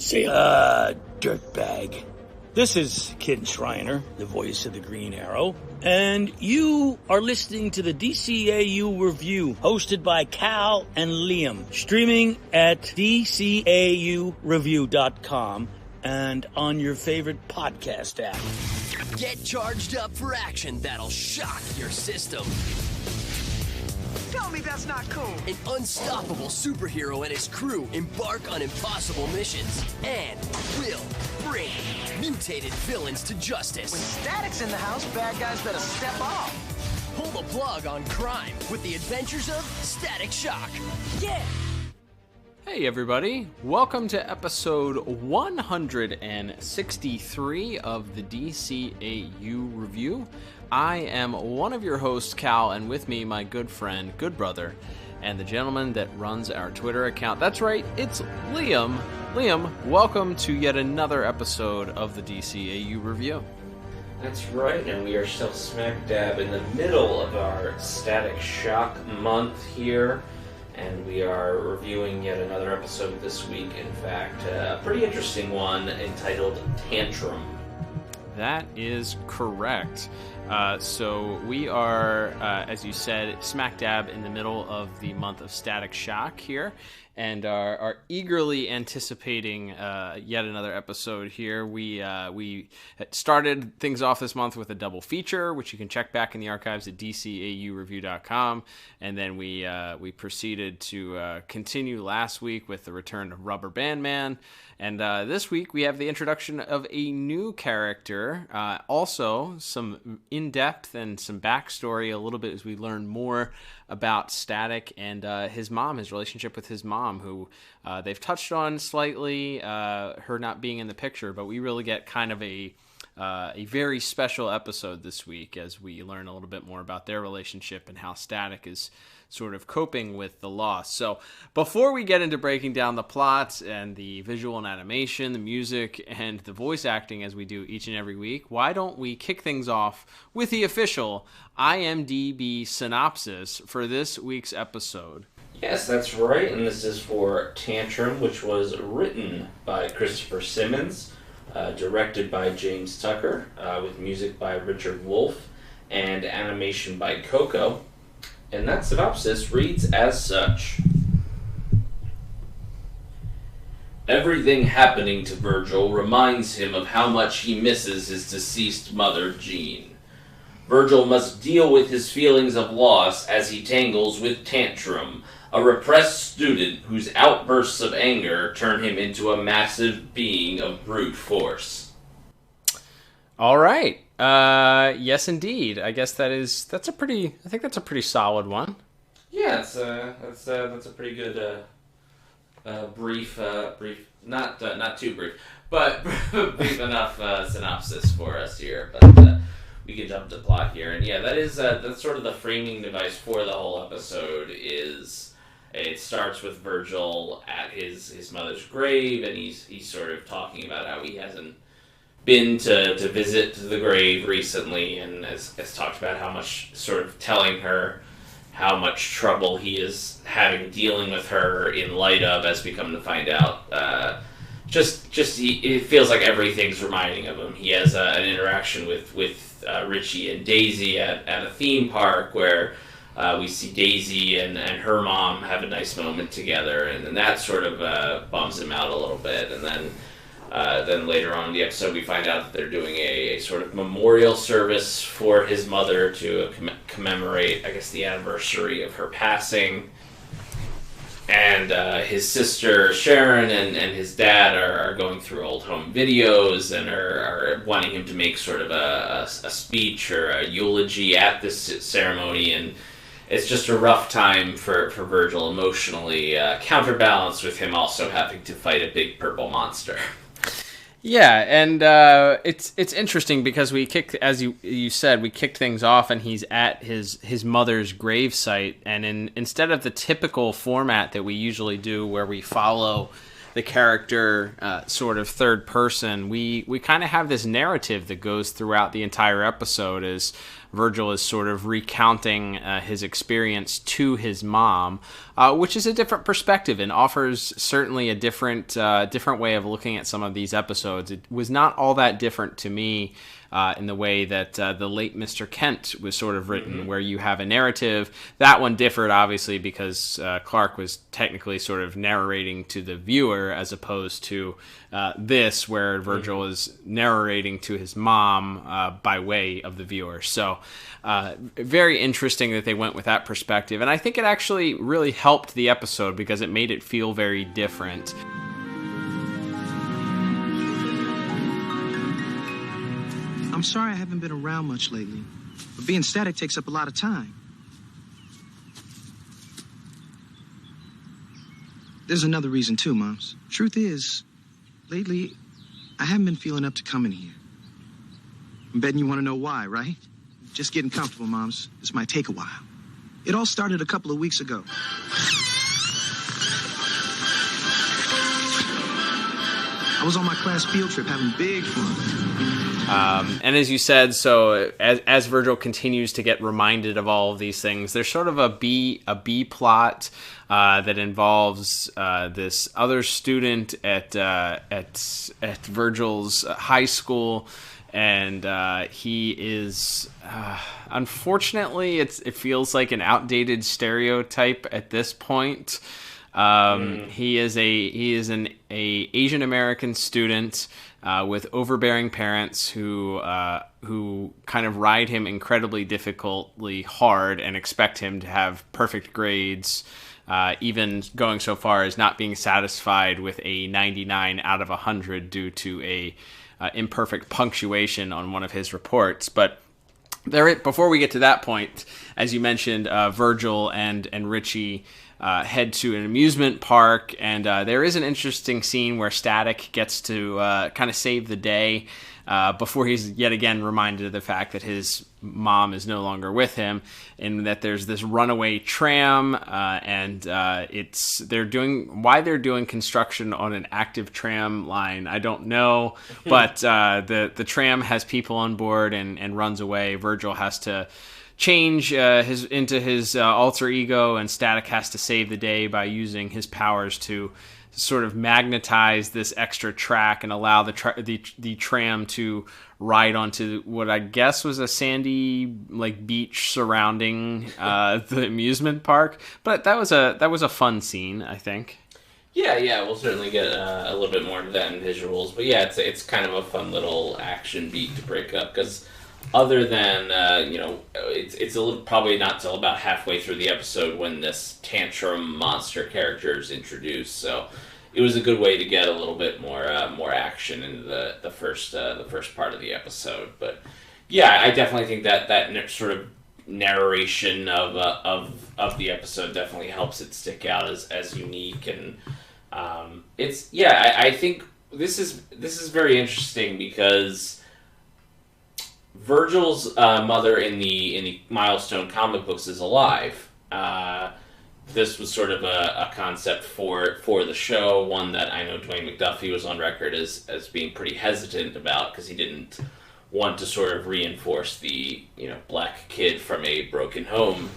Say, dirtbag. This is Kid Shriner, the voice of the Green Arrow, and you are listening to the DCAU Review, hosted by Cal and Liam, streaming at DCAUreview.com and on your favorite podcast app. Get charged up for action that'll shock your system. Tell me that's not cool. An unstoppable superhero and his crew embark on impossible missions and will bring mutated villains to justice. When Static's in the house, bad guys better step off. Pull the plug on crime with the adventures of Static Shock. Yeah! Hey everybody, welcome to episode 163 of the DCAU Review. I am one of your hosts, Cal, and with me, my good friend, good brother, and the gentleman that runs our Twitter account. That's right, it's Liam. Liam, welcome to yet another episode of the DCAU Review. That's right, and we are still smack dab in the middle of our Static Shock month here, and we are reviewing yet another episode this week. In fact, a pretty interesting one entitled Tantrum. That is correct. So we are, as you said, smack dab in the middle of the month of Static Shock here, and are eagerly anticipating yet another episode here. We started things off this month with a double feature, which you can check back in the archives at DCAUreview.com, and then we proceeded to continue last week with the return of Rubber Band Man. And this week we have the introduction of a new character, also some in-depth and some backstory a little bit as we learn more about Static and his mom, his relationship with his mom, who they've touched on slightly, her not being in the picture, but we really get kind of a very special episode this week as we learn a little bit more about their relationship and how Static is sort of coping with the loss. So before we get into breaking down the plots and the visual and animation, the music, and the voice acting as we do each and every week, why don't we kick things off with the official Imdb Synopsis for this week's episode. Yes, that's right, and this is for Tantrum, which was written by Christopher Simmons, directed by James Tucker, with music by Richard Wolfe, and animation by Coco. And that synopsis reads as such. Everything happening to Virgil reminds him of how much he misses his deceased mother, Jean. Virgil must deal with his feelings of loss as he tangles with Tantrum, a repressed student whose outbursts of anger turn him into a massive being of brute force. All right. Yes, indeed. I guess that's a pretty solid one. Yeah, that's a pretty good brief, not too brief, but brief enough synopsis for us here. But we can jump to plot here, and yeah, that's sort of the framing device for the whole episode. Is it starts with Virgil at his mother's grave, and he's sort of talking about how he hasn't been to visit the grave recently, and has talked about how much, sort of telling her how much trouble he is having dealing with her in light of, as we come to find out, it feels like everything's reminding of him. He has an interaction with Richie and Daisy at a theme park where we see Daisy and her mom have a nice moment together, and then that sort of bums him out a little bit, and then later on in the episode, we find out that they're doing a sort of memorial service for his mother to commemorate, I guess, the anniversary of her passing. And his sister Sharon and his dad are going through old home videos and are wanting him to make sort of a speech or a eulogy at this ceremony. And it's just a rough time for Virgil emotionally, counterbalanced with him also having to fight a big purple monster. Yeah, and it's interesting because we kicked, as you said, we kicked things off, and he's at his mother's grave site, and instead of the typical format that we usually do, where we follow the character sort of third person, we kind of have this narrative that goes throughout the entire episode as Virgil is sort of recounting his experience to his mom, which is a different perspective and offers certainly a different way of looking at some of these episodes. It was not all that different to me in the way that the late Mr. Kent was sort of written, where you have a narrative. That one differed, obviously, because Clark was technically sort of narrating to the viewer as opposed to this, where Virgil is narrating to his mom by way of the viewer. So very interesting that they went with that perspective. And I think it actually really helped the episode because it made it feel very different. I'm sorry I haven't been around much lately, but being static takes up a lot of time. There's another reason too, Moms. Truth is, lately, I haven't been feeling up to coming here. I'm betting you want to know why, right? Just getting comfortable, Moms. This might take a while. It all started a couple of weeks ago. I was on my class field trip having big fun. And as you said, so as Virgil continues to get reminded of all of these things, there's sort of a B plot that involves this other student at Virgil's high school, and he is unfortunately it feels like an outdated stereotype at this point. He is an Asian American student with overbearing parents who kind of ride him incredibly difficultly hard and expect him to have perfect grades, even going so far as not being satisfied with a 99 out of 100 due to a imperfect punctuation on one of his reports. But before we get to that point, as you mentioned, Virgil and Richie head to an amusement park, and there is an interesting scene where Static gets to kind of save the day before he's yet again reminded of the fact that his mom is no longer with him, and that there's this runaway tram, and they're doing construction on an active tram line. I don't know, but the tram has people on board and runs away. Virgil has to change into his alter ego, and Static has to save the day by using his powers to sort of magnetize this extra track and allow the tram to ride onto what I guess was a sandy beach surrounding the amusement park. But that was a fun scene, I think. Yeah, we'll certainly get a little bit more into that in visuals. But yeah, it's kind of a fun little action beat to break up, because other than, it's probably not till about halfway through the episode when this Tantrum monster character is introduced. So it was a good way to get a little bit more action into the first part of the episode. But yeah, I definitely think that sort of narration of the episode definitely helps it stick out as unique. And I think this is very interesting because Virgil's mother in the Milestone comic books is alive. This was sort of a concept for the show, one that I know Dwayne McDuffie was on record as being pretty hesitant about, because he didn't want to sort of reinforce the black kid from a broken home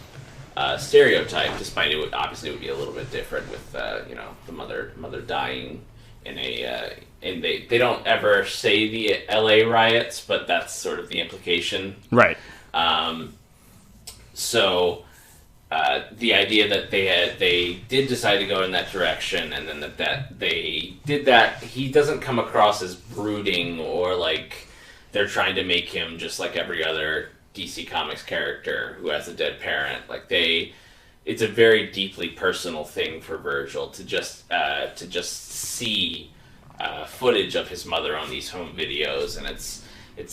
stereotype, despite it would be a little bit different with the mother dying in a and they don't ever say the LA riots, but that's sort of the implication. Right. So the idea that they did decide to go in that direction, and then that they did that, he doesn't come across as brooding or like they're trying to make him just like every other DC Comics character who has a dead parent. It's a very deeply personal thing for Virgil to just see footage of his mother on these home videos, and it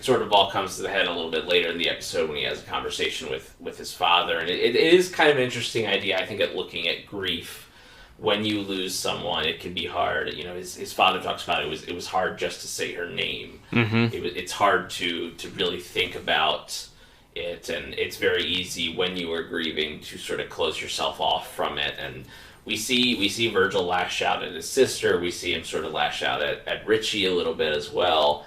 sort of all comes to the head a little bit later in the episode when he has a conversation with his father. And it is kind of an interesting idea, I think, at looking at grief. When you lose someone, it can be hard. His father talks about it was hard just to say her name. Mm-hmm. It's hard to really think about it, and it's very easy when you are grieving to sort of close yourself off from it. And we see Virgil lash out at his sister. We see him sort of lash out at Richie a little bit as well.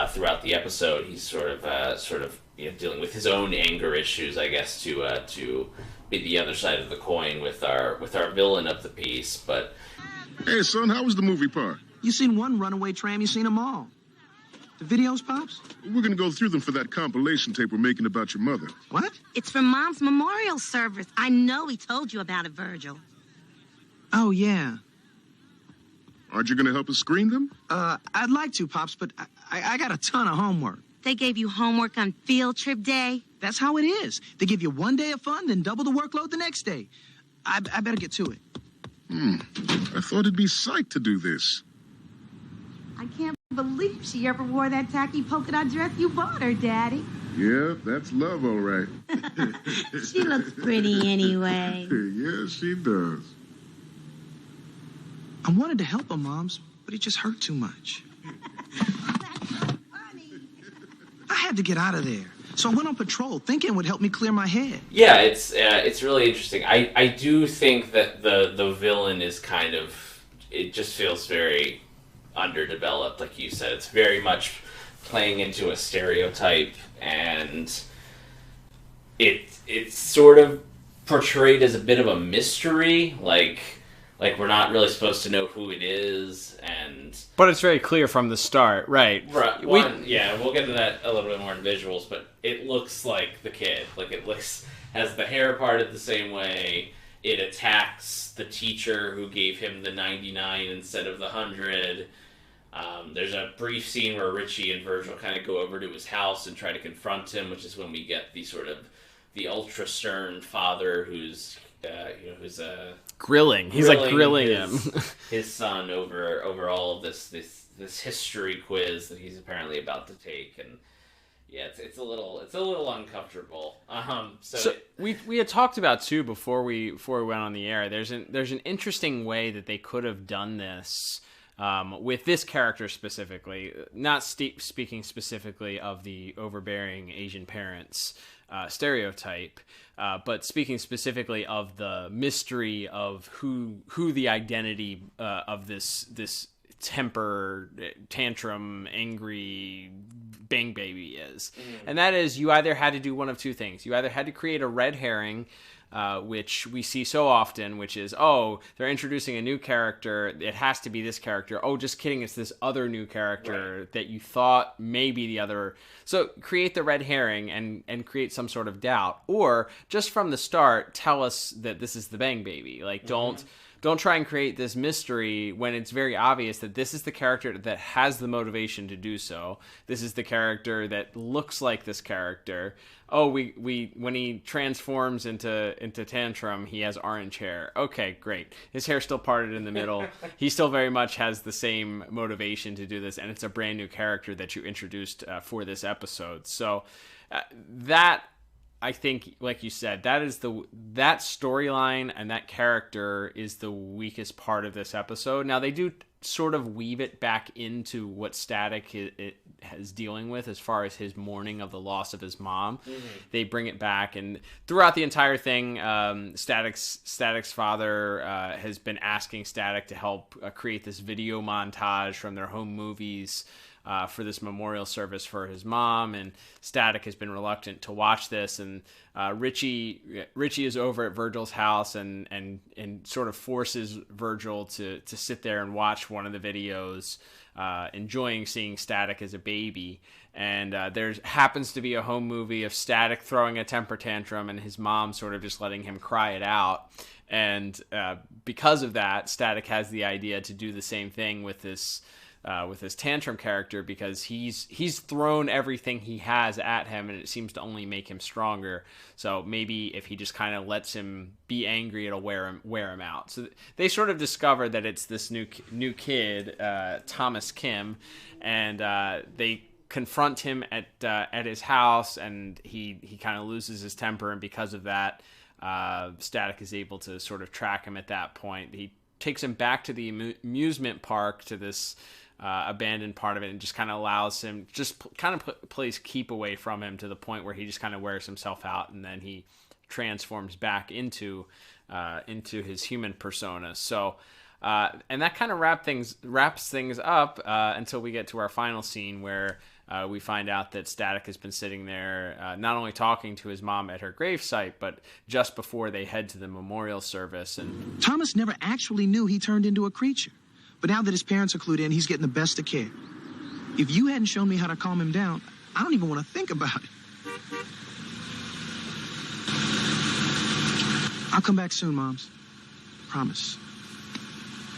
Throughout the episode, he's sort of dealing with his own anger issues, I guess, to be the other side of the coin with our villain of the piece. But hey, son, how was the movie park? You seen one runaway tram, you seen them all. The videos, Pops? We're gonna go through them for that compilation tape we're making about your mother. What? It's for Mom's memorial service. I know he told you about it, Virgil. Oh, yeah. Aren't you gonna help us screen them? I'd like to, Pops, but I got a ton of homework. They gave you homework on field trip day? That's how it is. They give you one day of fun, then double the workload the next day. I better get to it. I thought it'd be psyched to do this. I can't believe she ever wore that tacky polka dot dress you bought her, Daddy. Yeah, that's love, all right. She looks pretty anyway. Yeah, she does. I wanted to help her, Moms, but it just hurt too much. That's so funny. I had to get out of there. So I went on patrol, thinking it would help me clear my head. yeah, it's really interesting. I do think that the villain is kind of, it just feels very underdeveloped, like you said. It's very much playing into a stereotype, and it's sort of portrayed as a bit of a mystery, like we're not really supposed to know who it is, But it's very clear from the start, right? Right. We'll get to that a little bit more in visuals, but it looks like the kid. Like, it has the hair parted the same way. It attacks the teacher who gave him the 99 instead of the 100. There's a brief scene where Richie and Virgil kind of go over to his house and try to confront him, which is when we get the ultra stern father who's Grilling. He's like grilling him. his son over all of this history quiz that he's apparently about to take, and yeah, it's a little uncomfortable. So we had talked about too before we went on the air. There's an interesting way that they could have done this with this character specifically, not speaking specifically of the overbearing Asian parents stereotype, but speaking specifically of the mystery of who the identity of this temper, tantrum, angry bang baby is. And that is, you either had to do one of two things. You either had to create a red herring, which we see so often, which is, oh, they're introducing a new character, it has to be this character. Oh, just kidding, it's this other new character that you thought may be the other. So create the red herring and create some sort of doubt. Or just from the start, tell us that this is the bang baby. Like, don't try and create this mystery when it's very obvious that this is the character that has the motivation to do so. This is the character that looks like this character. Oh, when he transforms into Tantrum, he has orange hair. Okay, great. His hair's still parted in the middle. He still very much has the same motivation to do this, and it's a brand new character that you introduced for this episode. So that, I think, like you said, that storyline and that character is the weakest part of this episode. Now, they do sort of weave it back into what Static is dealing with as far as his mourning of the loss of his mom. They bring it back, and throughout the entire thing, Static's father has been asking Static to help create this video montage from their home movies for this memorial service for his mom, and Static has been reluctant to watch this, and Richie is over at Virgil's house and sort of forces Virgil to sit there and watch one of the videos, enjoying seeing Static as a baby. And there happens to be a home movie of Static throwing a temper tantrum and his mom sort of just letting him cry it out. And because of that, Static has the idea to do the same thing with this Tantrum character, because he's thrown everything he has at him, and it seems to only make him stronger. So maybe if he just kind of lets him be angry, it'll wear him out. So they sort of discover that it's this new kid, Thomas Kim, and they confront him at his house, and he kind of loses his temper, and because of that, Static is able to sort of track him at that point. He takes him back to the amusement park, to this abandoned part of it, and just kind of allows him, just kind of plays keep away from him to the point where he just kind of wears himself out, and then he transforms back into his human persona. So and that kind of wraps things up until we get to our final scene where we find out that Static has been sitting there, not only talking to his mom at her gravesite, but just before they head to the memorial service. And Thomas never actually knew he turned into a creature. But now that his parents are clued in, he's getting the best of care. If you hadn't shown me how to calm him down, I don't even want to think about it. I'll come back soon, Moms. Promise.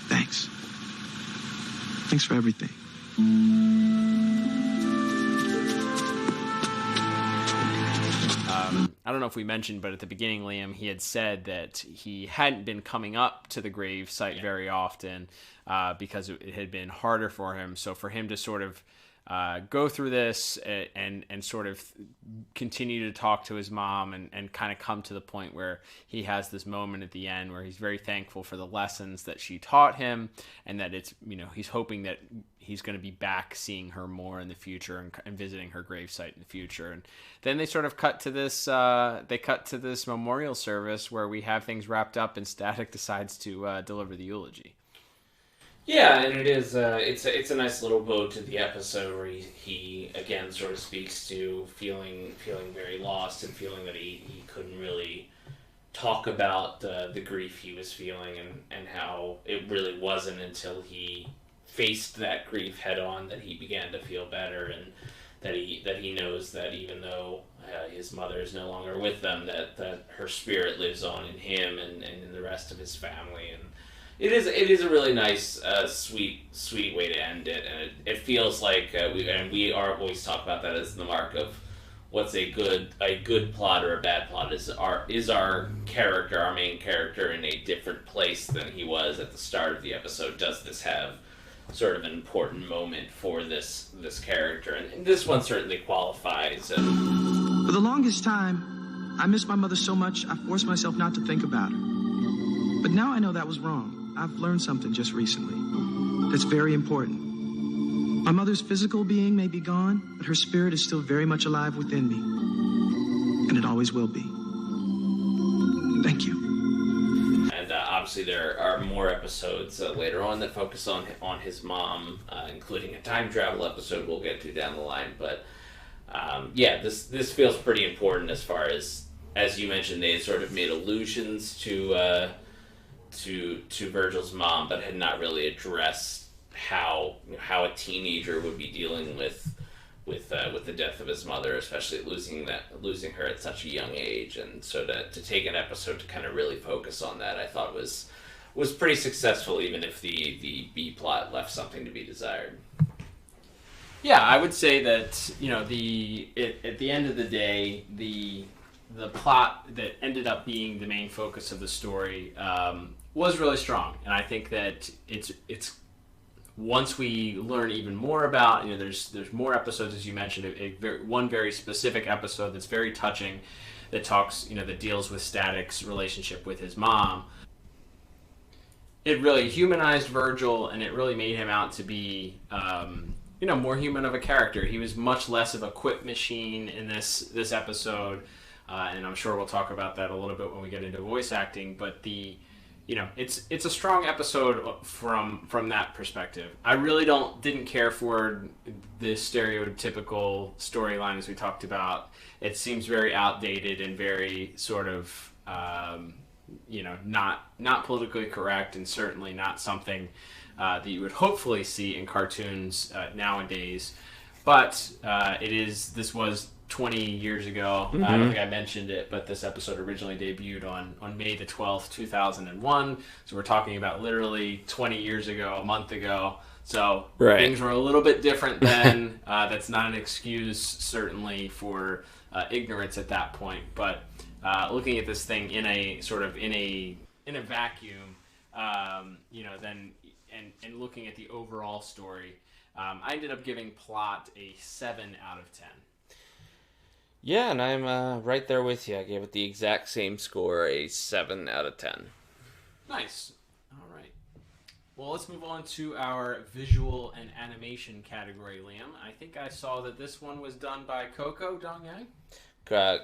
Thanks. Thanks for everything. I don't know if we mentioned, but at the beginning, Liam, he had said that he hadn't been coming up to the grave site very often because it had been harder for him. So for him to sort of go through this and sort of continue to talk to his mom and kind of come to the point where he has this moment at the end where he's very thankful for the lessons that she taught him, and that it's, he's hoping that he's going to be back seeing her more in the future and visiting her gravesite in the future. And then they sort of cut to this memorial service where we have things wrapped up and Static decides to deliver the eulogy. Yeah, and it is. It's a nice little bow to the episode where he again sort of speaks to feeling very lost and feeling that he couldn't really talk about the grief he was feeling and how it really wasn't until he faced that grief head on that he began to feel better, and that he knows that even though his mother is no longer with them, that her spirit lives on in him and in the rest of his family. And it is a really nice, sweet way to end it, and it feels like we always talk about that as the mark of what's a good plot or a bad plot. Is our character, our main character, in a different place than he was at the start of the episode? Does this have sort of an important moment for this character? And this one certainly qualifies. For the longest time, I missed my mother so much I forced myself not to think about her. But now I know that was wrong. I've learned something just recently that's very important. My mother's physical being may be gone, but her spirit is still very much alive within me. And it always will be. Thank you. And obviously there are more episodes later on that focus on his mom, including a time travel episode we'll get to down the line. But this feels pretty important as far as you mentioned, they sort of made allusions to Virgil's mom, but had not really addressed how a teenager would be dealing with the death of his mother, especially losing her at such a young age. And so to take an episode to kind of really focus on that, I thought was pretty successful, even if the B plot left something to be desired. Yeah, I would say that at the end of the day, the plot that ended up being the main focus of the story was really strong, and I think that it's once we learn even more about, there's more episodes, as you mentioned, one very specific episode that's very touching, that talks, that deals with Static's relationship with his mom. It really humanized Virgil, and it really made him out to be, more human of a character. He was much less of a quip machine in this episode, and I'm sure we'll talk about that a little bit when we get into voice acting. But it's a strong episode from that perspective. I really didn't care for the stereotypical storyline as we talked about. It seems very outdated and very sort of not politically correct, and certainly not something that you would hopefully see in cartoons nowadays. But this was 20 years ago. Mm-hmm. I don't think I mentioned it, but this episode originally debuted on May the 12th, 2001. So we're talking about literally 20 years ago, a month ago. So Things were a little bit different then. That's not an excuse, certainly, for ignorance at that point. But looking at this thing in a vacuum, then and looking at the overall story, I ended up giving plot a 7 out of 10. Yeah, and I'm right there with you. I gave it the exact same score, a 7 out of 10. Nice. All right. Well, let's move on to our visual and animation category, Liam. I think I saw that this one was done by Coco Dong-Yang.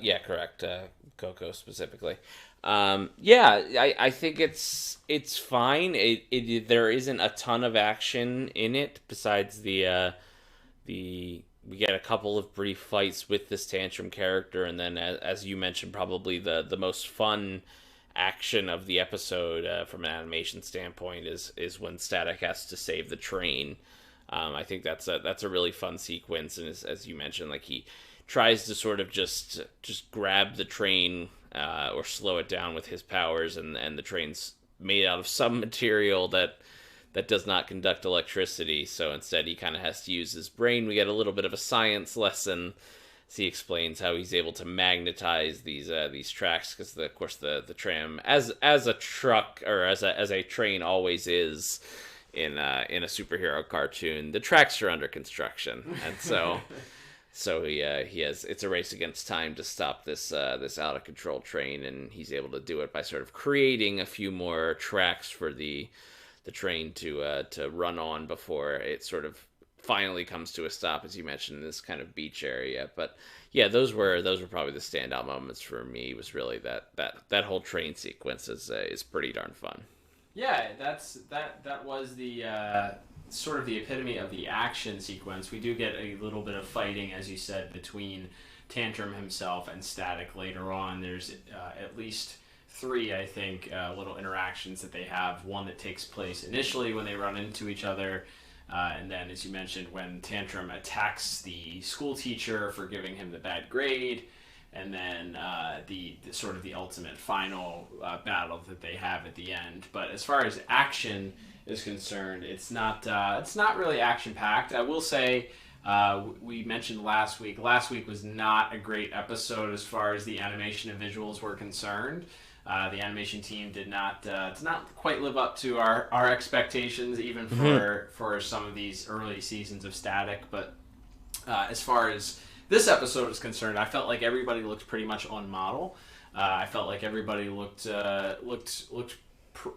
Yeah, correct. Coco specifically. I think it's fine. There isn't a ton of action in it besides the we get a couple of brief fights with this Tantrum character, and then, as you mentioned, probably the most fun action of the episode from an animation standpoint is when Static has to save the train. I think that's a really fun sequence, and as you mentioned, like he tries to sort of just grab the train or slow it down with his powers, and the train's made out of some material that does not conduct electricity, so instead he kind of has to use his brain. We get a little bit of a science lesson. He explains how he's able to magnetize these tracks, because of course the tram, as a truck or as a train always is in a superhero cartoon, the tracks are under construction, and so he has, it's a race against time to stop this out of control train, and he's able to do it by sort of creating a few more tracks for the train to run on before it sort of finally comes to a stop, as you mentioned, in this kind of beach area. But yeah, those were probably the standout moments for me. Was really that whole train sequence is pretty darn fun. Yeah, that was the sort of the epitome of the action sequence. We do get a little bit of fighting, as you said, between Tantrum himself and Static later on. There's at least 3, I think, little interactions that they have. One that takes place initially when they run into each other, and then, as you mentioned, when Tantrum attacks the school teacher for giving him the bad grade, and then the sort of the ultimate final battle that they have at the end. But as far as action is concerned, it's not really action packed. I will say, we mentioned last week was not a great episode as far as the animation and visuals were concerned. The animation team did not quite live up to our expectations, even for some of these early seasons of Static. But as far as this episode is concerned, I felt like everybody looked pretty much on model. I felt like everybody looked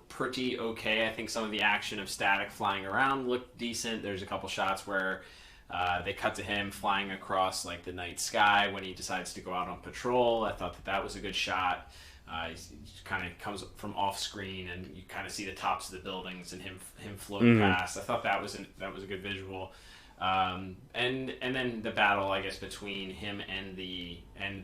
pretty okay. I think some of the action of Static flying around looked decent. There's a couple shots where they cut to him flying across like the night sky when he decides to go out on patrol. I thought that was a good shot. He kind of comes from off screen, and you kind of see the tops of the buildings and him float past. I thought that was a good visual. And then the battle, I guess, between him and the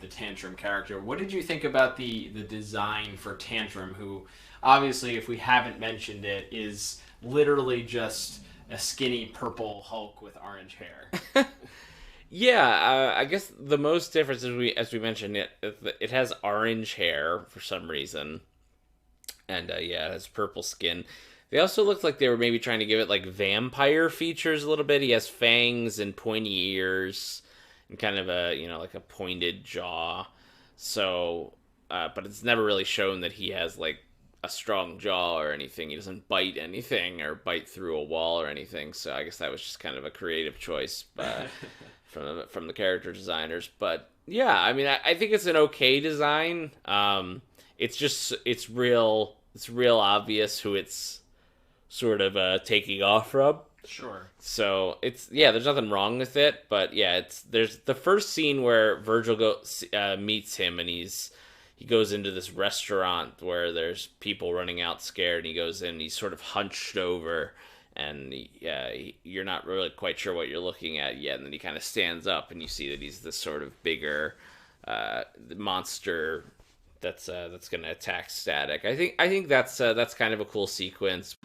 Tantrum character. What did you think about the design for Tantrum, who obviously, if we haven't mentioned it, is literally just a skinny purple Hulk with orange hair? Yeah, I guess the most difference is as we mentioned, it has orange hair for some reason, and it has purple skin. They also looked like they were maybe trying to give it like vampire features a little bit. He has fangs and pointy ears, and kind of like a pointed jaw. So, but it's never really shown that he has like a strong jaw or anything. He doesn't bite anything or bite through a wall or anything. So I guess that was just kind of a creative choice from the character designers. But yeah, I mean, I think it's an okay design. It's real obvious who it's sort of taking off from. Sure. So there's nothing wrong with it, but yeah, there's the first scene where Virgil meets him, and he goes into this restaurant where there's people running out scared, and he goes in, and he's sort of hunched over, and you're not really quite sure what you're looking at yet, and then he kind of stands up, and you see that he's this sort of bigger monster that's going to attack Static. I think that's kind of a cool sequence.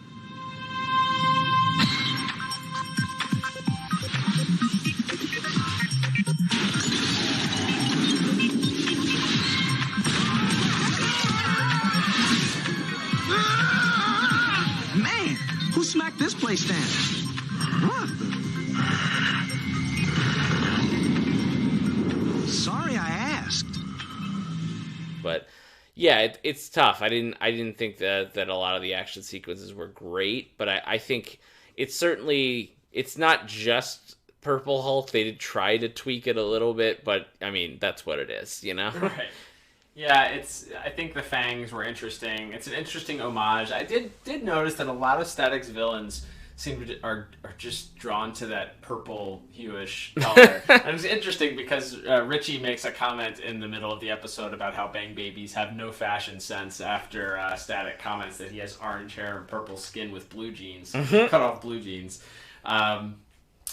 Man, who smacked this place down? What the? Sorry I asked. But yeah, it's tough. I didn't think that a lot of the action sequences were great, but I think it's not just Purple Hulk. They did try to tweak it a little bit, but I mean, that's what it is, you know? Right. Yeah, I think the fangs were interesting. It's an interesting homage. I did notice that a lot of Static's villains are just drawn to that purple hueish color. And it's interesting because Richie makes a comment in the middle of the episode about how Bang Babies have no fashion sense after Static comments that he has orange hair and purple skin with blue jeans, cut off blue jeans.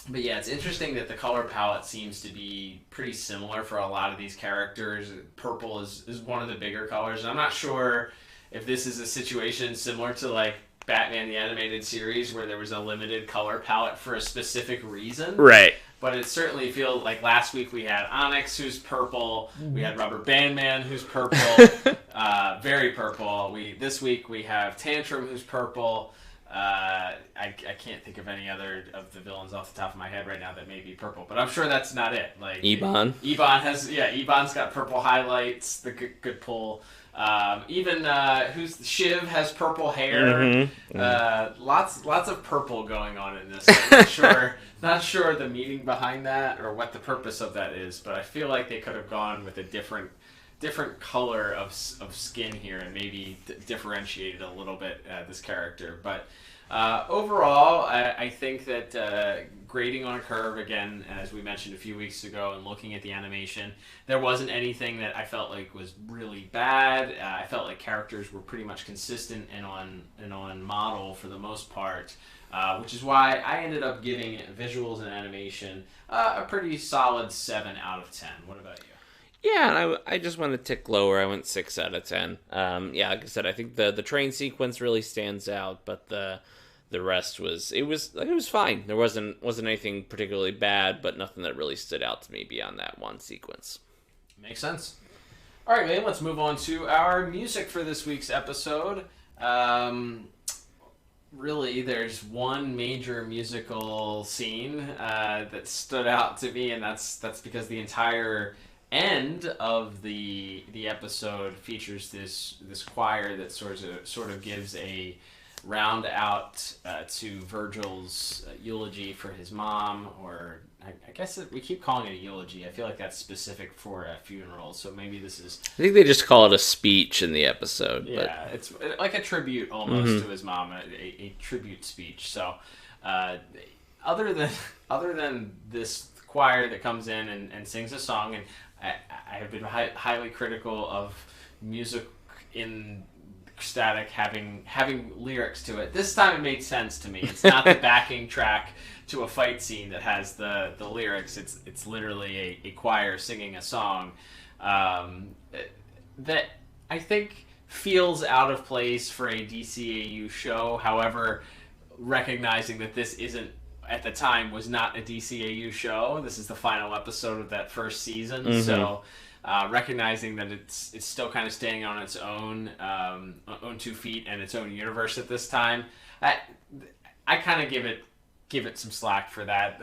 But yeah, it's interesting that the color palette seems to be pretty similar for a lot of these characters. Purple is one of the bigger colors. And I'm not sure if this is a situation similar to like Batman the Animated Series where there was a limited color palette for a specific reason. Right. But it certainly feels like last week we had Onyx, who's purple. We had Rubber Band Man, who's purple. Very purple. This week we have Tantrum, who's purple. I can't think of any other of the villains off the top of my head right now that may be purple, but I'm sure that's not it. Like Ebon's got purple highlights. The good pull. Even Shiv has purple hair. Lots of purple going on in this. I'm not sure the meaning behind that or what the purpose of that is, but I feel like they could have gone with a different color of skin here and maybe differentiated a little bit this character. But overall, I think that grading on a curve, again, as we mentioned a few weeks ago, and looking at the animation, there wasn't anything that I felt like was really bad. I felt like characters were pretty much consistent and on model for the most part, which is why I ended up giving visuals and animation a pretty solid 7 out of 10. What about you? Yeah, and I just went a tick lower. I went 6 out of 10. Yeah, like I said, I think the train sequence really stands out, but the rest was fine. There wasn't anything particularly bad, but nothing that really stood out to me beyond that one sequence. Makes sense. All right, man, let's move on to our music for this week's episode. Really, there's one major musical scene that stood out to me, and that's because the entire end of the episode features this choir that sort of gives a round out to Virgil's eulogy for his mom, or I guess we keep calling it a eulogy. I feel like that's specific for a funeral, so maybe this is... I think they just call it a speech in the episode. Yeah, but... it's like a tribute almost to his mom, a tribute speech. So other than this choir that comes in and sings a song, and I have been highly critical of music in Static having lyrics to it. This time it made sense to me. It's not the backing track to a fight scene that has the lyrics. It's literally a choir singing a song that I think feels out of place for a DCAU show. However, recognizing that this isn't, at the time, was not a DCAU show. This is the final episode of that first season, so recognizing that it's still kind of staying on its own 2 feet and its own universe at this time. I kind of give it some slack for that.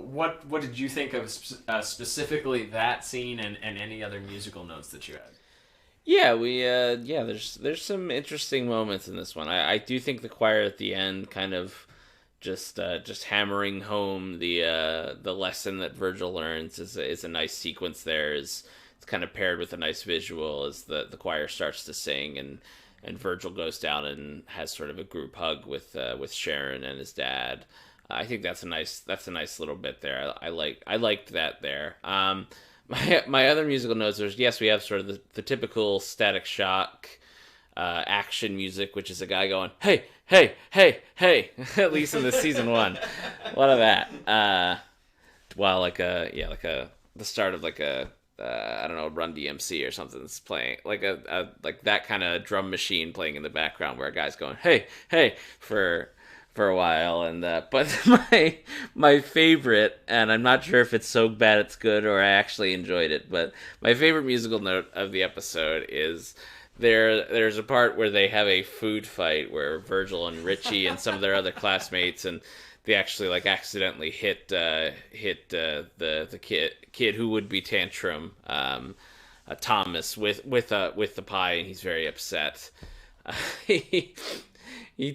What did you think of specifically that scene and any other musical notes that you had? Yeah, there's some interesting moments in this one. I do think the choir at the end kind of just hammering home the lesson that Virgil learns is a nice sequence there. It's kind of paired with a nice visual as the choir starts to sing and Virgil goes down and has sort of a group hug with Sharon and his dad. I think that's a nice little bit there. I liked that there. My other musical notes are, yes, we have sort of the typical Static Shock action music, which is a guy going, hey, hey, hey, hey, at least in this season 1. A lot of that. While the start of I don't know, Run DMC or something that's playing, like that kind of drum machine playing in the background where a guy's going, hey, hey, for a while. And but my favorite, and I'm not sure if it's so bad it's good or I actually enjoyed it, but my favorite musical note of the episode is there's a part where they have a food fight where Virgil and Richie and some of their other classmates, and they actually accidentally hit the kid who would be Tantrum, Thomas, with the pie, and he's very upset. He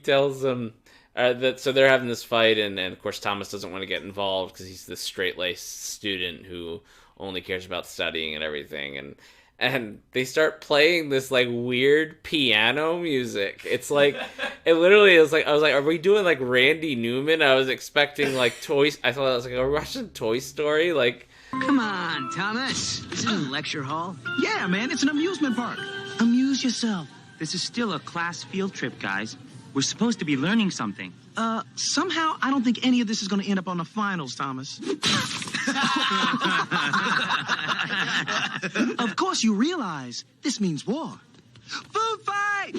tells them that, so they're having this fight, and of course Thomas doesn't want to get involved because he's this straight-laced student who only cares about studying and everything, and they start playing this weird piano music. It's it literally is I was like, are we doing Randy Newman? I was expecting toys. I thought I was are we watching Toy Story? Come on, Thomas. This isn't a lecture hall. Yeah, man, it's an amusement park. Amuse yourself. This is still a class field trip, guys. We're supposed to be learning something. Somehow, I don't think any of this is going to end up on the finals, Thomas. Of course, you realize this means war. Food fight!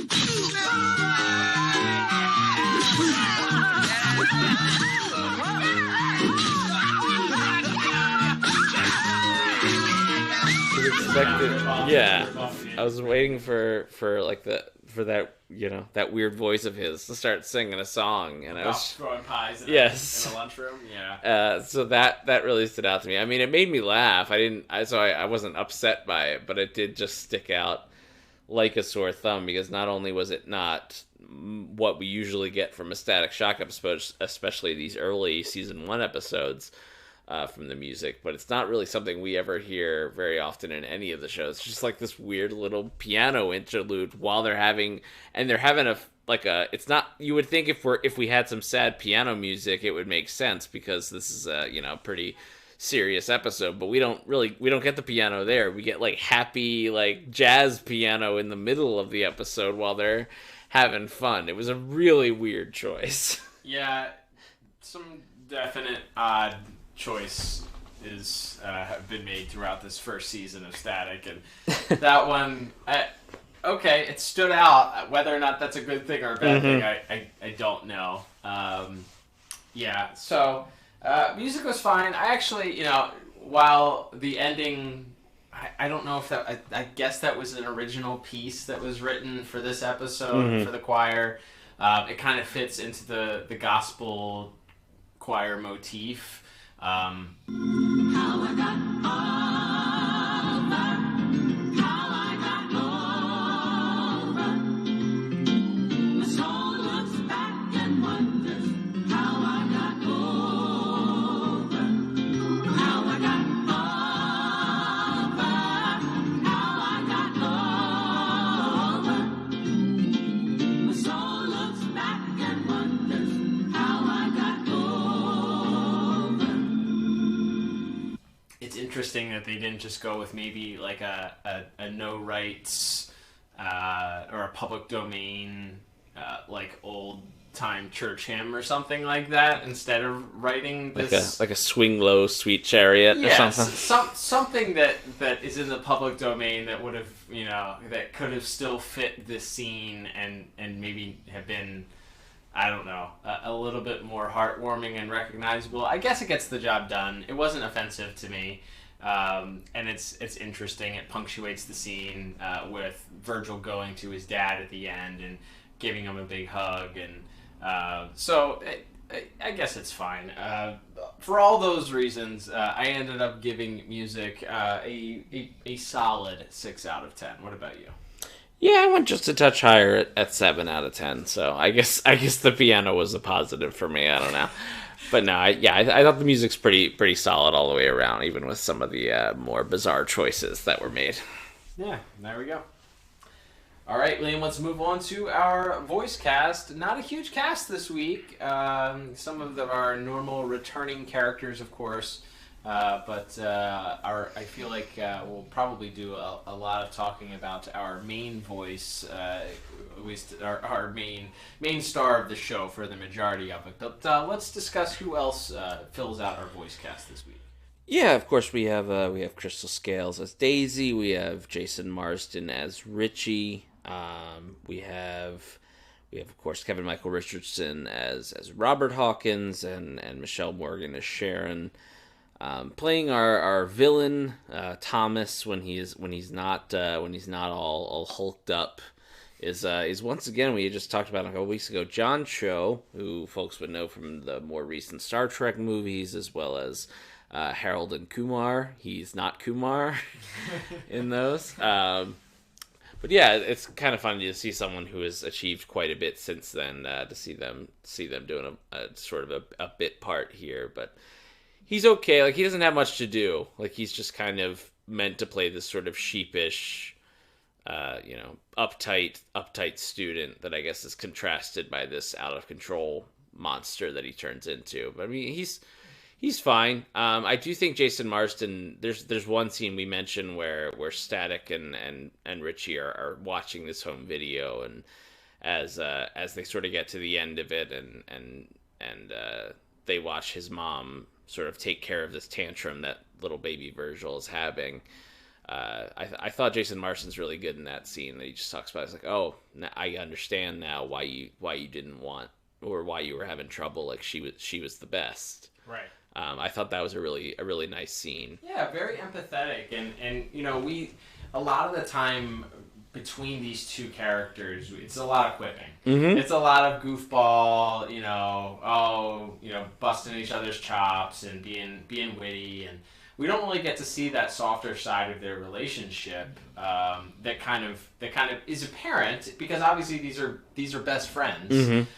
Yeah, I was waiting for that that weird voice of his to start singing a song, and I was throwing pies in yes a lunchroom. So that really stood out to me. I mean, it made me laugh. I wasn't upset by it, but it did just stick out like a sore thumb, because not only was it not what we usually get from a Static Shock episode, especially these early season 1 episodes from the music, but it's not really something we ever hear very often in any of the shows. It's just like this weird little piano interlude while they're having it's not, you would think if we had some sad piano music, it would make sense, because this is a pretty serious episode, but we don't get the piano there. We get like happy like jazz piano in the middle of the episode while they're having fun. It was a really weird choice. Yeah, some definite odd choice have been made throughout this first season of Static, and that one, it stood out. Whether or not that's a good thing or a bad thing, I don't know. So music was fine. I actually, while the ending, I don't know if that, I guess that was an original piece that was written for this episode for the choir. It kind of fits into the gospel choir motif. How I got over, how I got over. My soul looks back and wonders how I got over, how I got over, how I got over. My soul looks back and wonders how I got over. It's interesting that they didn't just go with maybe like a no rights or a public domain like old time church hymn or something like that, instead of writing this like a Swing Low Sweet Chariot or something. Something that is in the public domain that would have that could have still fit this scene and maybe have been, I don't know, a little bit more heartwarming and recognizable. I guess it gets the job done. It wasn't offensive to me, and it's interesting. It punctuates the scene with Virgil going to his dad at the end and giving him a big hug, and so I guess it's fine. For all those reasons, I ended up giving music a solid 6 out of 10. What about you? Yeah, I went just a touch higher at 7 out of 10. So I guess the piano was a positive for me. I don't know, but no, I thought the music's pretty solid all the way around, even with some of the more bizarre choices that were made. Yeah, there we go. All right, Liam, let's move on to our voice cast. Not a huge cast this week. Some of our normal returning characters, of course. But I feel like we'll probably do a lot of talking about our main voice, at least our main star of the show for the majority of it. But let's discuss who else fills out our voice cast this week. Yeah, of course we have Crystal Scales as Daisy. We have Jason Marsden as Richie. We have of course Kevin Michael Richardson as Robert Hawkins and Michelle Morgan as Sharon. Playing our villain Thomas when he's not all hulked up is once again, we just talked about a couple weeks ago, John Cho, who folks would know from the more recent Star Trek movies, as well as Harold and Kumar. He's not Kumar in those. But yeah, it's kind of fun to see someone who has achieved quite a bit since then, to see them doing a sort of a bit part here. But he's okay. Like, he doesn't have much to do. Like, he's just kind of meant to play this sort of sheepish, uptight student that I guess is contrasted by this out of control monster that he turns into. But I mean, he's fine. I do think Jason Marsden, there's one scene we mentioned where Static and Richie are watching this home video, as they sort of get to the end of it and they watch his mom sort of take care of this tantrum that little baby Virgil is having. I thought Jason Marsden's really good in that scene. That he just talks about, it's like, oh, I understand now why you didn't want, or why you were having trouble. Like she was the best. Right. I thought that was a really nice scene. Yeah, very empathetic, and a lot of the time between these two characters, it's a lot of quipping. Mm-hmm. It's a lot of goofball, busting each other's chops and being witty, and we don't really get to see that softer side of their relationship that kind of is apparent, because obviously these are best friends. Mm-hmm.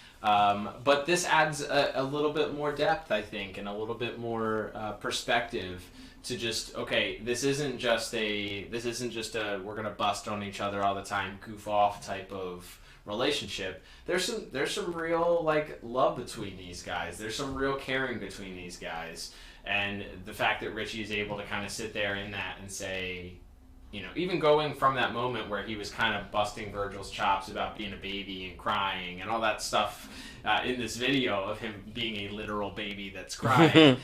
But this adds a little bit more depth, I think, and a little bit more perspective to just, okay, this isn't just a we're gonna bust on each other all the time, goof off type of relationship. There's some real like love between these guys. There's some real caring between these guys, and the fact that Richie is able to kind of sit there in that and say, even going from that moment where he was kind of busting Virgil's chops about being a baby and crying and all that stuff in this video of him being a literal baby that's crying,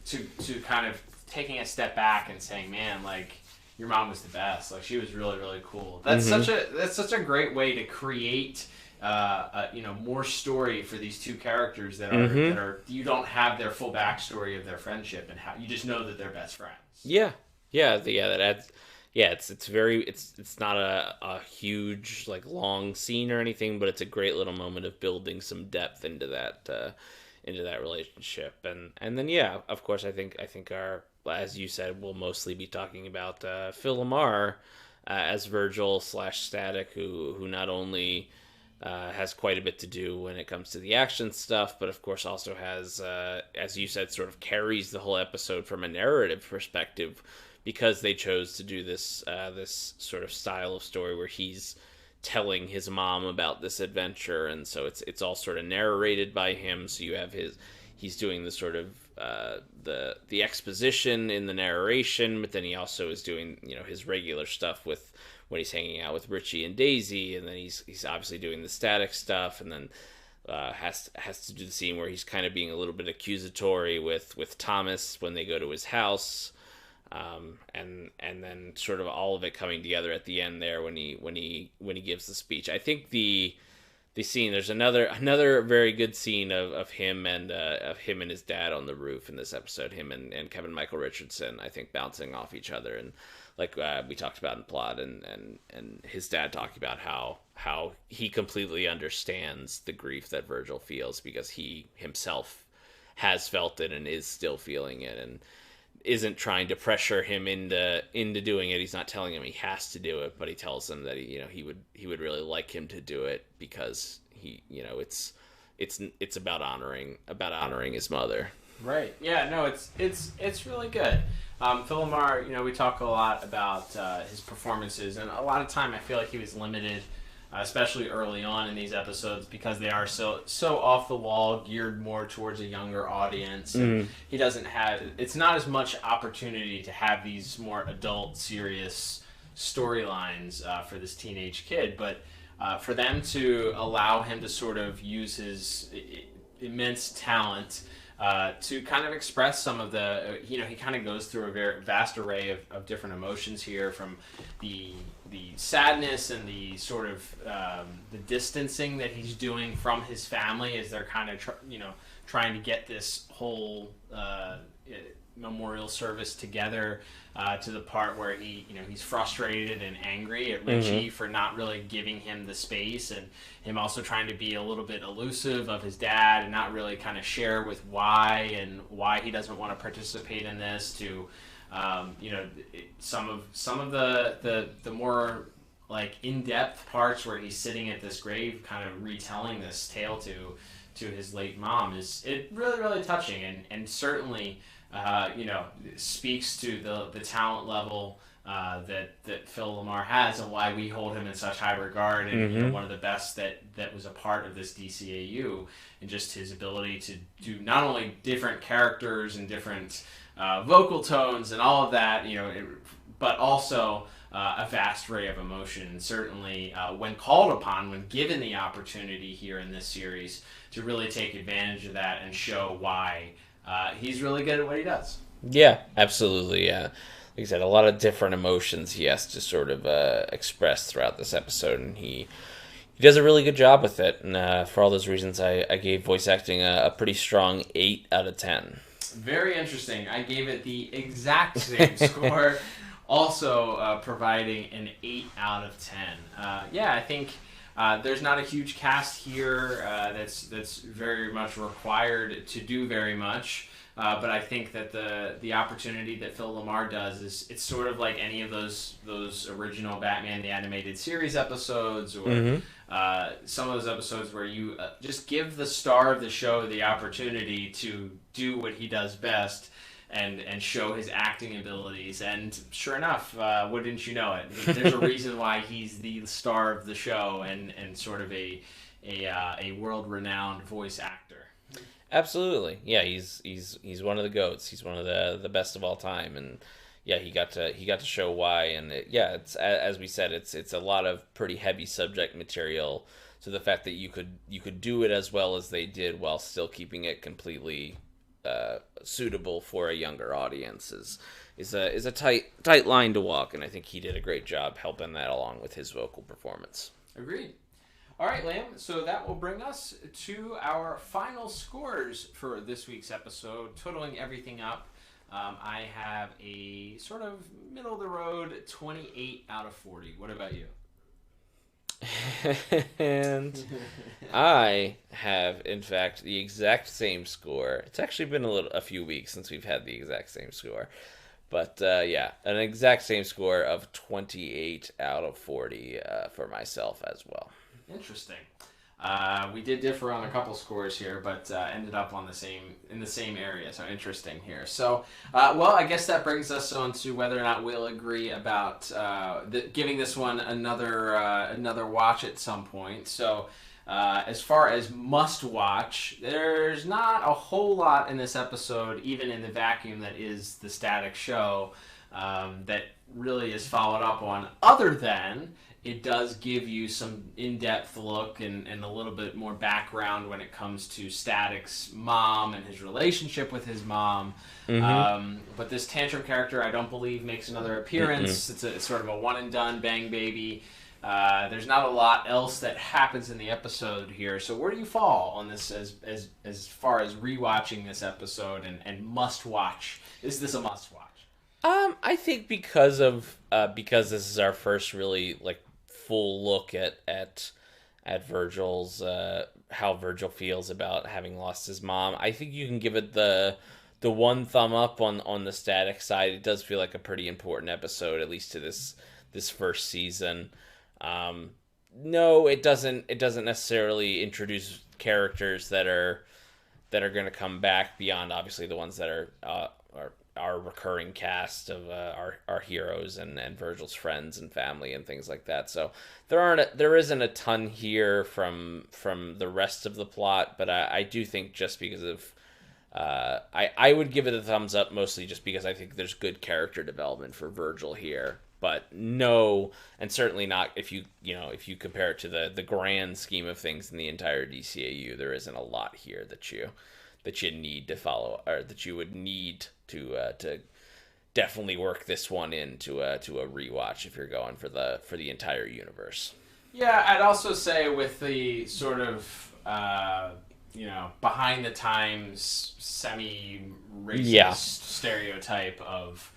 to kind of taking a step back and saying, man, like, your mom was the best. Like, she was really, really cool. That's such a great way to create more story for these two characters that are you don't have their full backstory of their friendship, and how you just know that they're best friends. That adds. Yeah, it's not a huge like long scene or anything, but it's a great little moment of building some depth into that relationship, and then of course I think our, as you said, we'll mostly be talking about Phil Lamarr as Virgil / Static, who not only has quite a bit to do when it comes to the action stuff, but of course also has, as you said, sort of carries the whole episode from a narrative perspective, because they chose to do this sort of style of story where he's telling his mom about this adventure, and so it's all sort of narrated by him. So you have he's doing the sort of the exposition in the narration, but then he also is doing his regular stuff with when he's hanging out with Richie and Daisy, and then he's obviously doing the Static stuff, and then has to do the scene where he's kind of being a little bit accusatory with Thomas when they go to his house. And then sort of all of it coming together at the end there when he gives the speech. I think the scene, there's another very good scene of him and his dad on the roof in this episode. Him and Kevin Michael Richardson, I think, bouncing off each other, and like we talked about in plot, and his dad talking about how he completely understands the grief that Virgil feels, because he himself has felt it and is still feeling it, and isn't trying to pressure him into doing it. He's not telling him he has to do it, but he tells him that he would really like him to do it, because it's about honoring his mother. Right. Yeah. No. It's really good. Phil Lamarr, we talk a lot about his performances, and a lot of time I feel like he was limited, especially early on in these episodes, because they are so off the wall, geared more towards a younger audience. And he doesn't have, it's not as much opportunity to have these more adult, serious storylines for this teenage kid, but for them to allow him to sort of use his immense talent to kind of express some of the, he kind of goes through a very vast array of different emotions here, from the sadness and the sort of the distancing that he's doing from his family as they're kind of trying to get this whole memorial service together, to the part where he's frustrated and angry at Richie for not really giving him the space, and him also trying to be a little bit elusive of his dad and not really kind of share with why he doesn't want to participate in this, to some of the more like in-depth parts where he's sitting at this grave kind of retelling this tale to his late mom is really, really touching, and certainly speaks to the talent level that Phil Lamarr has, and why we hold him in such high regard, and one of the best that was a part of this DCAU, and just his ability to do not only different characters and different vocal tones and all of that, but also a vast array of emotion. Certainly, when called upon, when given the opportunity here in this series to really take advantage of that and show why he's really good at what he does. Yeah, absolutely. Yeah, like I said, a lot of different emotions he has to sort of express throughout this episode, and he does a really good job with it. And for all those reasons, I gave voice acting a pretty strong 8 out of 10. Very interesting. I gave it the exact same score, also providing an 8 out of 10. Yeah, I think there's not a huge cast here that's very much required to do very much. But I think that the opportunity that Phil Lamarr does is it's sort of like any of those original Batman the Animated Series episodes, or some of those episodes where you just give the star of the show the opportunity to do what he does best and show his acting abilities. And sure enough, wouldn't you know it? There's a reason why he's the star of the show and sort of a world-renowned voice actor. Absolutely, yeah. He's one of the GOATs. He's one of the best of all time, and yeah, he got to show why. And it's as we said, it's a lot of pretty heavy subject material. So the fact that you could do it as well as they did while still keeping it completely suitable for a younger audience is a tight line to walk. And I think he did a great job helping that along with his vocal performance. Agreed. All right, Liam, so that will bring us to our final scores for this week's episode. Totaling everything up, I have a sort of middle-of-the-road 28 out of 40. What about you? And I have, in fact, the exact same score. It's actually been a few weeks since we've had the exact same score. But, yeah, an exact same score of 28 out of 40 for myself as well. Interesting. We did differ on a couple scores here, but ended up on in the same area. So interesting here. So, well, I guess that brings us on to whether or not we'll agree about giving this one another watch at some point. So, as far as must watch, there's not a whole lot in this episode, even in the vacuum that is the Static Show, that really is followed up on, other than it does give you some in-depth look and a little bit more background when it comes to Static's mom and his relationship with his mom. But this Tantrum character, I don't believe, makes another appearance. It's sort of a one-and-done bang baby. There's not a lot else that happens in the episode here. So where do you fall on this as far as rewatching this episode and must-watch? Is this a must-watch? I think because this is our first really full look at Virgil's how Virgil feels about having lost his mom, I think you can give it the one thumb up on the Static side. It does feel like a pretty important episode, at least to this first season. No, it doesn't necessarily introduce characters that are going to come back beyond obviously the ones that are our recurring cast of our heroes and Virgil's friends and family and things like that. So there isn't a ton here from the rest of the plot, but I do think just because of I would give it a thumbs up mostly just because I think there's good character development for Virgil here. But no, and certainly not if you compare it to the grand scheme of things in the entire DCAU, there isn't a lot here that you need to follow, or that you would need to definitely work this one into a rewatch if you're going for the entire universe. Yeah, I'd also say with the sort of behind the times semi-racist stereotype of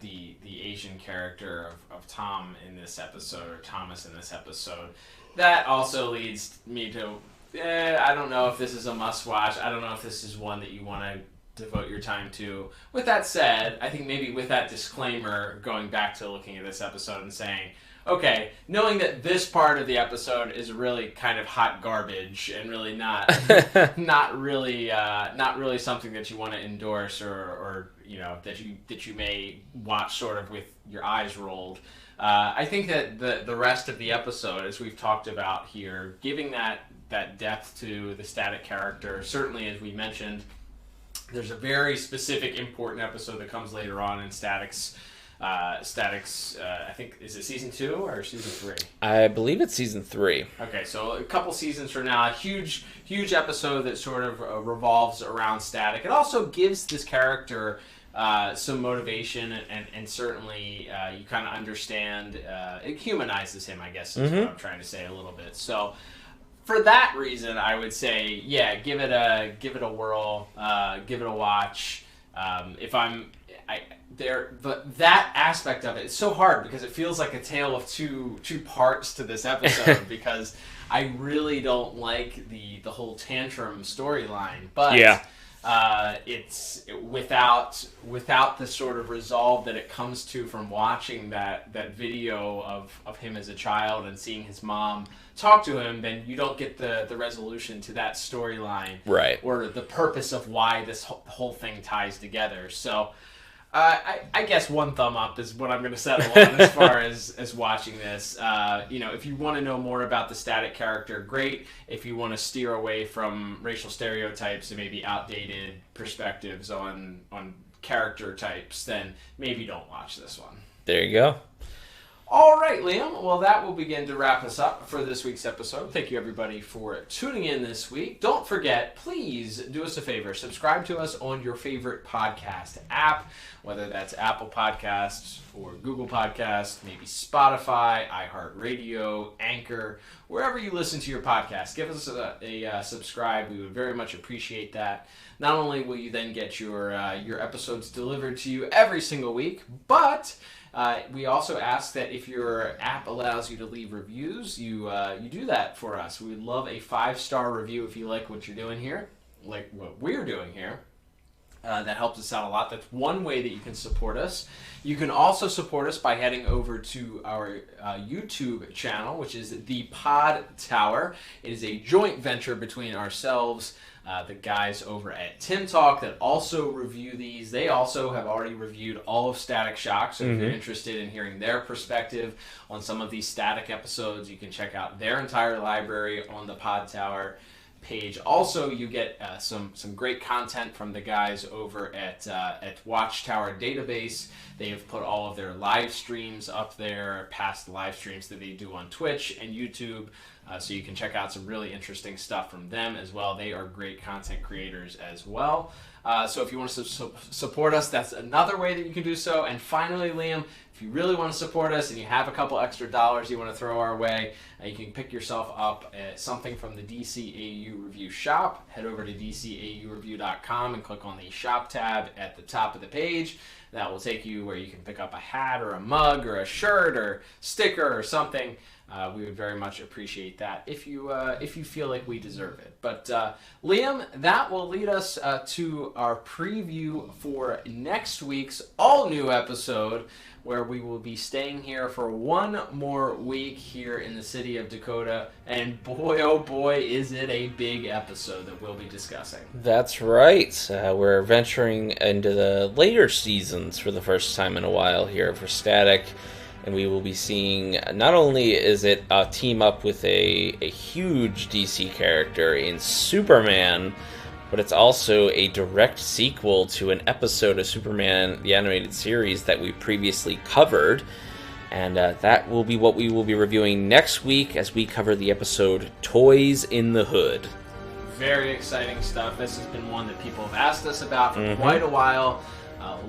the Asian character of Tom in this episode, or Thomas in this episode, that also leads me to I don't know if this is a must-watch. I don't know if this is one that you want to devote your time to. With that said, I think maybe with that disclaimer, going back to looking at this episode and saying, okay, knowing that this part of the episode is really kind of hot garbage and really not really something that you want to endorse or that you may watch sort of with your eyes rolled. I think that the rest of the episode, as we've talked about here, giving that depth to the Static character, certainly as we mentioned, there's a very specific important episode that comes later on in Static's Static's, I think, is it season 2 or season 3? I believe it's season 3. Okay, so a couple seasons from now, a huge episode that sort of revolves around Static. It also gives this character some motivation, and certainly you kind of understand, it humanizes him, I guess, is what I'm trying to say a little bit. So for that reason, I would say, yeah, give it a whirl, give it a watch. That aspect of it's so hard because it feels like a tale of two parts to this episode because I really don't like the whole Tantrum storyline, but it's without the sort of resolve that it comes to from watching that video of him as a child and seeing his mom talk to him, then you don't get the resolution to that storyline, right? Or the purpose of why this whole thing ties together. So I guess one thumb up is what I'm going to settle on as far as watching this. If you want to know more about the Static character, great. If you want to steer away from racial stereotypes and maybe outdated perspectives on character types, then maybe don't watch this one. There you go. All right, Liam. Well, that will begin to wrap us up for this week's episode. Thank you, everybody, for tuning in this week. Don't forget, please do us a favor. Subscribe to us on your favorite podcast app, whether that's Apple Podcasts or Google Podcasts, maybe Spotify, iHeartRadio, Anchor, wherever you listen to your podcast. Give us a subscribe. We would very much appreciate that. Not only will you then get your episodes delivered to you every single week, but we also ask that if your app allows you to leave reviews, you do that for us. We would love a 5-star review if you like what you're doing here, like what we're doing here. That helps us out a lot. That's one way that you can support us. You can also support us by heading over to our YouTube channel, which is the Pod Tower. It is a joint venture between ourselves, the guys over at Tim Talk that also review these. They also have already reviewed all of Static Shock, so if you're interested in hearing their perspective on some of these Static episodes, you can check out their entire library on the Pod Tower page. Also, you get some great content from the guys over at Watchtower Database. They have put all of their live streams up there, past live streams that they do on Twitch and YouTube, so you can check out some really interesting stuff from them as well. They are great content creators as well. So if you want to support us, that's another way that you can do so. And finally, Liam, if you really want to support us and you have a couple extra dollars you want to throw our way, you can pick yourself up something from the DCAU Review shop. Head over to DCAUreview.com and click on the shop tab at the top of the page. That will take you where you can pick up a hat or a mug or a shirt or sticker or something. We would very much appreciate that if you feel like we deserve it. But Liam, that will lead us to our preview for next week's all-new episode, where we will be staying here for one more week here in the city of Dakota. And boy, oh boy, is it a big episode that we'll be discussing. That's right. We're venturing into the later seasons for the first time in a while here for Static. And we will be seeing, not only is it a team up with a huge DC character in Superman, but it's also a direct sequel to an episode of Superman, the animated series, that we previously covered. And that will be what we will be reviewing next week as we cover the episode Toys in the Hood. Very exciting stuff. This has been one that people have asked us about for quite a while.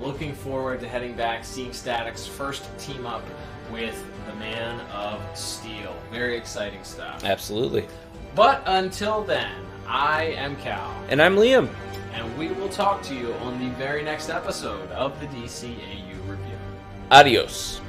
Looking forward to heading back, seeing Static's first team up with the Man of Steel. Very exciting stuff. Absolutely. But until then, I am Cal. And I'm Liam. And we will talk to you on the very next episode of the DCAU Review. Adios.